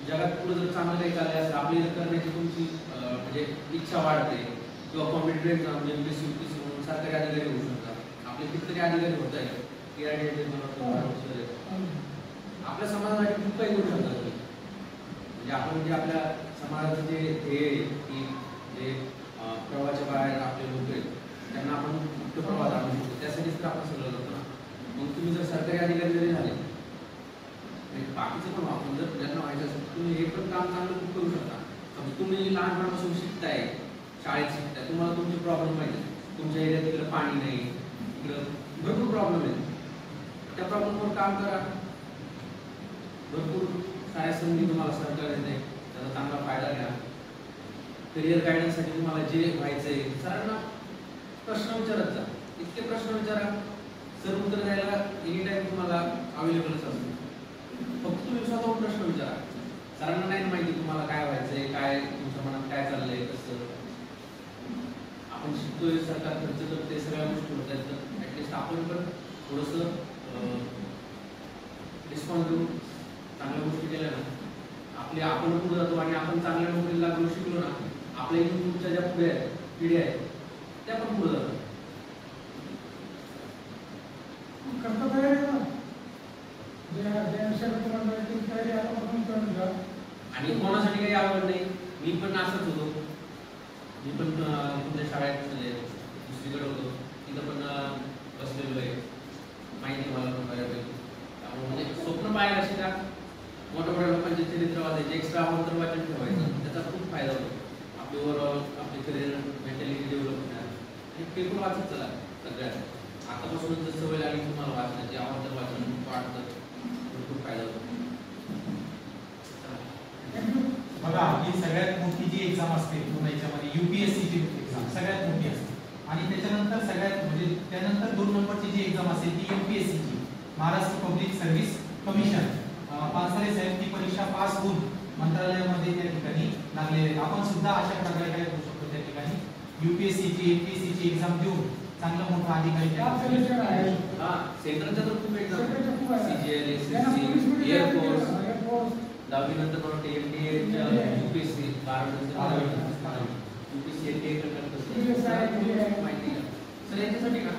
जगात पुढे जर चांगलं काही चाललं असेल आपली जर करण्याची तुमची म्हणजे इच्छा वाढते किंवा कॉम्पिटेटिव्ह एक्झाम म्हणजे MPSC UPSC म्हणून सरकारी अधिकारी होऊ शकतात, आपले कितीतरी अधिकारी होत आहेत, आपल्या समाजासाठी खूप काही करू शकतात. म्हणजे आपण म्हणजे आपल्या समाजाचं जे ध्येय आहे की जे प्रवाहाच्या बाहेर आपले लोक आहेत त्यांना आपण मुक्त प्रवाहात आणू शकतो, त्यासाठीच तर आपण सगळं करतो ना. मग तुम्ही जर सरकारी अधिकारी जरी झाले बाकीचं पण आपण जर ज्यांना व्हायचं असेल तुम्ही हे पण काम चांगलं खूप करू शकता. तुम्ही लहानपणापासून शिकताय, शाळेत शिकताय, तुम्हाला तुमचे प्रॉब्लेम माहिती, तुमच्या एरियात तिकडं पाणी नाही, इकडं भरपूर प्रॉब्लेम आहेत, त्या प्रॉब्लेमवर काम करा. भरपूर साऱ्या संधी तुम्हाला सरकार देते, त्याचा चांगला फायदा घ्या. करिअर गायडन्ससाठी तुम्हाला जे व्हायचं आहे सरांना प्रश्न विचारत जा, इतके प्रश्न विचारा, सर उत्तर द्यायला एनी टाइम तुम्हाला अवेलेबलच असतो. फक्त तुम्ही स्वतःहून प्रश्न विचारा. सरांना नाही माहिती तुम्हाला काय व्हायचंय, काय तुमच्या मनात काय चाललंय, कसं आपण शिकतोय, सरकार खर्च करते, सगळ्या गोष्टी होत आहेत, तर ऍटलिस्ट आपण पण थोडंसं रिस्पॉन्स देऊन चांगल्या गोष्टी केल्या ना आपले आपण पुढे जातो आणि आपण चांगल्या नोकरीला लागून शिकलो ना आपल्या तुमच्या ज्या पुढे आहेत पिढ्या आहेत त्या पण पुढे जातात. आणि कोणासाठी काही आवड नाही, मी पण असंच होतो, मी पण तुमच्या शाळेत दुसरीकडे होतो, तिथं पण बसलेलो आहे, माहिती मला पण बऱ्यापैकी. त्यामुळे म्हणजे स्वप्न पाहायला शिका, मोठ्या मोठ्या लोकांचे चरित्र वाचायचे, एक्स्ट्रा अवंतर वाचन ठेवायचं, त्याचा खूप फायदा होतो. आपले ओव्हरऑल आपले करिअर मेंटॅलिटी डेव्हलप होणार. हे पेपर वाचत चला सगळ्यात, आतापासूनच जर सवय लागली तुम्हाला वाचण्याची, अवंतर वाचन वाटतं, भरपूर फायदा होतो. बघा आपली सगळ्यात मोठी जी एक्झाम असते पूर्ण याच्यामध्ये UPSC ची एक्झाम सगळ्यात मोठी असते आणि त्याच्यानंतर सगळ्यात म्हणजे त्यानंतर 2 नंबरची जी एक्झाम असते ती MPSC ची, Maharashtra public service commission. Pansare साहेब ती परीक्षा पास होऊन मंत्रालयामध्ये त्या ठिकाणी लागलेले. आपण सुद्धा अशा प्रकारे काय करू शकतो त्या ठिकाणी UPSC ची MPSC ची एक्झाम देऊन चांगला मोठा अधिकारी सेंट्रलच्या तर खूप एक्झाम CGL, SSC, एअरफोर्स, 10वी नंतर मला TNDA UPSC 12 UPSC NDA करतात माहिती का सर. याच्यासाठी ना